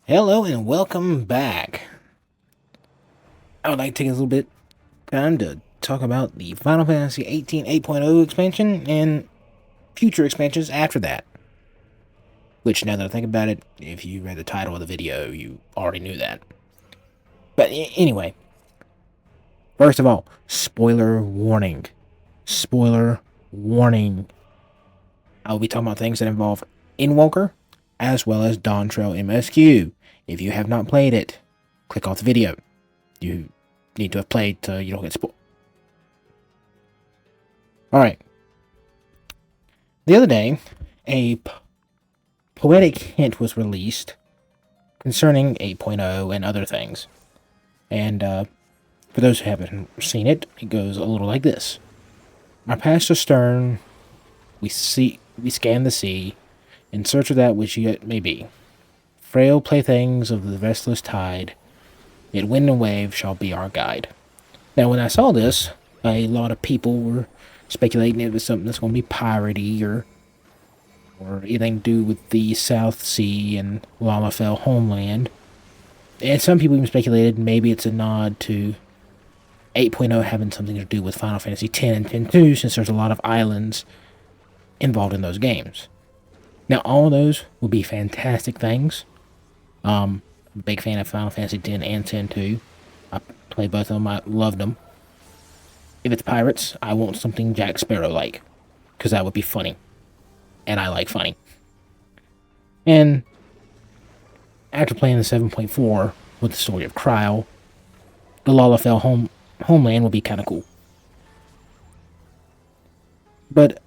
Hello and welcome back. I would like to take a little bit of time to talk about the Final Fantasy 18 8.0 expansion and future expansions after that. Which, now that I think about it, if you read the title of the video, you already knew that. But anyway, first of all, spoiler warning. Spoiler warning. I will be talking about things that involve Endwalker, as well as Dawn Trail MSQ. If you have not played it, click off the video. You need to have played so you don't get spoiled. Alright. The other day, a poetic hint was released concerning 8.0 and other things. And for those who haven't seen it, it goes a little like this. Our past astern, we scan the sea, in search of that which yet may be. Frail playthings of the restless tide, yet wind and wave shall be our guide. Now, when I saw this, a lot of people were speculating it was something that's going to be piratey or anything to do with the South Sea and Lalafell homeland. And some people even speculated maybe it's a nod to 8.0 having something to do with Final Fantasy X and X-2, since there's a lot of islands involved in those games. Now, all of those will be fantastic things. I'm a big fan of Final Fantasy X and X-2. I played both of them. I loved them. If it's pirates, I want something Jack Sparrow-like, because that would be funny. And I like funny. And after playing the 7.4 with the story of Cryo, the Lalafell homeland will be kind of cool. But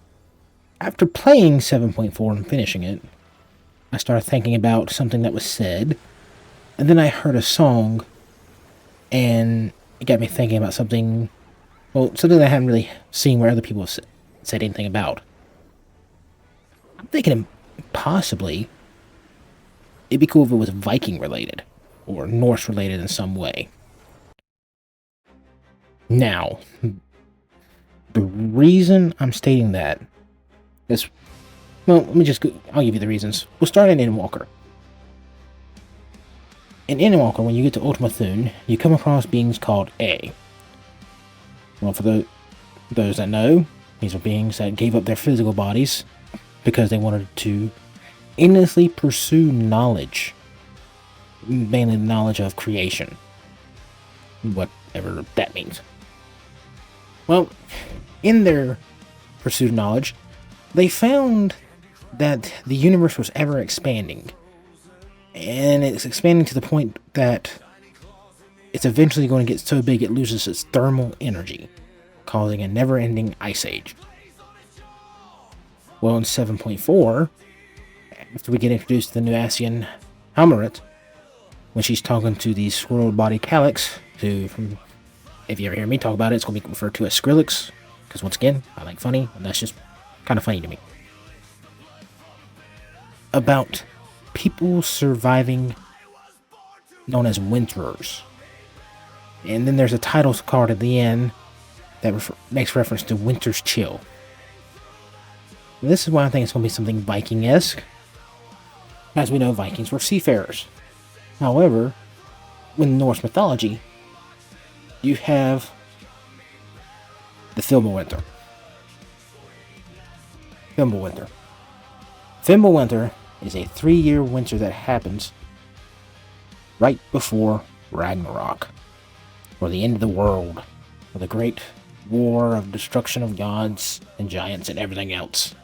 after playing 7.4 and finishing it, I started thinking about something that was said, and then I heard a song, and it got me thinking about something that I hadn't really seen where other people have said anything about. I'm thinking possibly it'd be cool if it was Viking related, or Norse related in some way. Now, the reason I'm stating that is, well, I'll give you the reasons. We'll start in Endwalker. In Endwalker, when you get to Ultima Thule, you come across beings called A. Well, for those that know, these are beings that gave up their physical bodies because they wanted to endlessly pursue knowledge, mainly the knowledge of creation, whatever that means. Well, in their pursuit of knowledge, they found that the universe was ever expanding, and it's expanding to the point that it's eventually going to get so big it loses its thermal energy, causing a never-ending ice age. Well, in 7.4, after we get introduced to the new Ascian Halmaret, when she's talking to the squirrel-bodied Calyx, who, if you ever hear me talk about it, it's going to be referred to as Skrillex, because once again, I like funny, and that's just kind of funny to me. About people surviving, known as Winterers. And then there's a title card at the end that makes reference to Winter's Chill. This is why I think it's going to be something Viking-esque. As we know, Vikings were seafarers. However, in Norse mythology, you have the Fimbulwinter. Fimbulwinter is a 3-year winter that happens right before Ragnarok, or the end of the world, or the great war of destruction of gods and giants and everything else.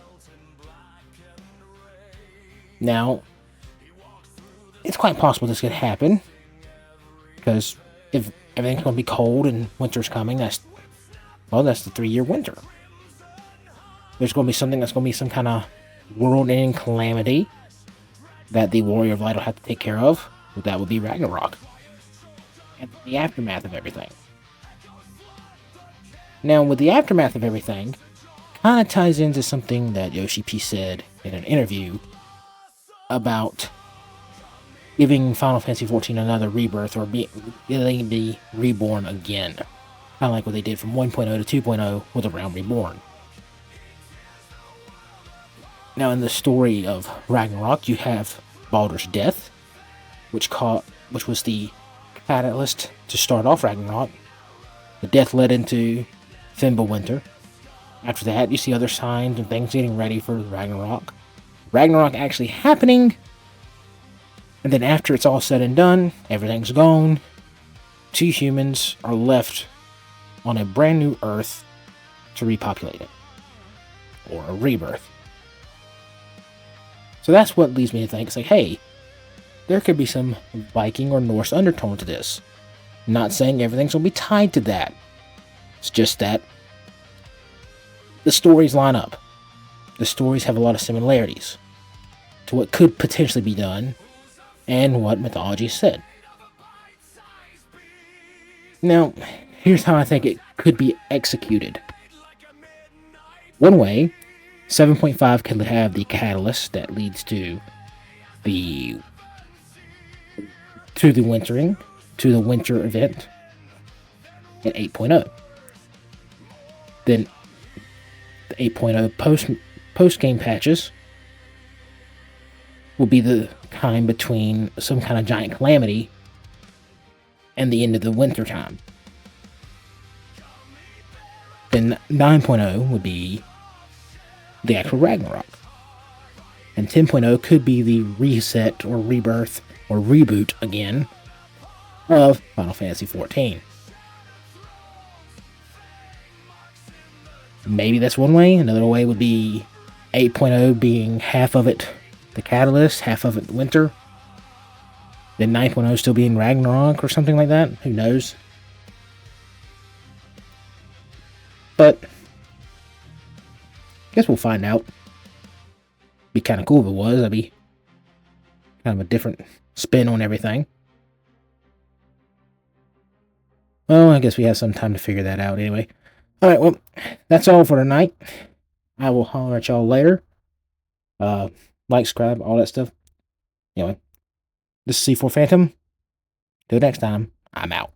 Now, it's quite possible this could happen, because if everything's going to be cold and winter's coming, that's the 3-year winter. There's going to be something that's going to be some kind of world-ending calamity that the Warrior of Light will have to take care of. That would be Ragnarok. And the aftermath of everything. Now, with the aftermath of everything, kind of ties into something that Yoshi P said in an interview about giving Final Fantasy XIV another rebirth, or letting it be reborn again. Kind of like what they did from 1.0 to 2.0 with A Realm Reborn. Now, in the story of Ragnarok, you have Baldur's death, which was the catalyst to start off Ragnarok. The death led into Fimbulwinter. After that, you see other signs and things getting ready for Ragnarok. Ragnarok actually happening, and then after it's all said and done, everything's gone. 2 humans are left on a brand new Earth to repopulate it, or a rebirth. So that's what leads me to think, it's like, hey, there could be some Viking or Norse undertone to this. Not saying everything's going to be tied to that. It's just that the stories line up. The stories have a lot of similarities to what could potentially be done and what mythology said. Now, here's how I think it could be executed. One way, 7.5 could have the catalyst that leads to the wintering, to the winter event at 8.0. Then the 8.0 post-game patches will be the time between some kind of giant calamity and the end of the winter time. Then 9.0 would be the actual Ragnarok. And 10.0 could be the reset or rebirth or reboot again of Final Fantasy XIV. Maybe that's one way. Another way would be 8.0 being half of it the catalyst, half of it the winter. Then 9.0 still being Ragnarok or something like that. Who knows? But I guess we'll find out. Be kind of cool if it was. That'd be kind of a different spin on everything. Well, I guess we have some time to figure that out anyway. Alright, well, that's all for tonight. I will holler at y'all later. Like, subscribe, all that stuff. Anyway, this is C4 Phantom. Till next time, I'm out.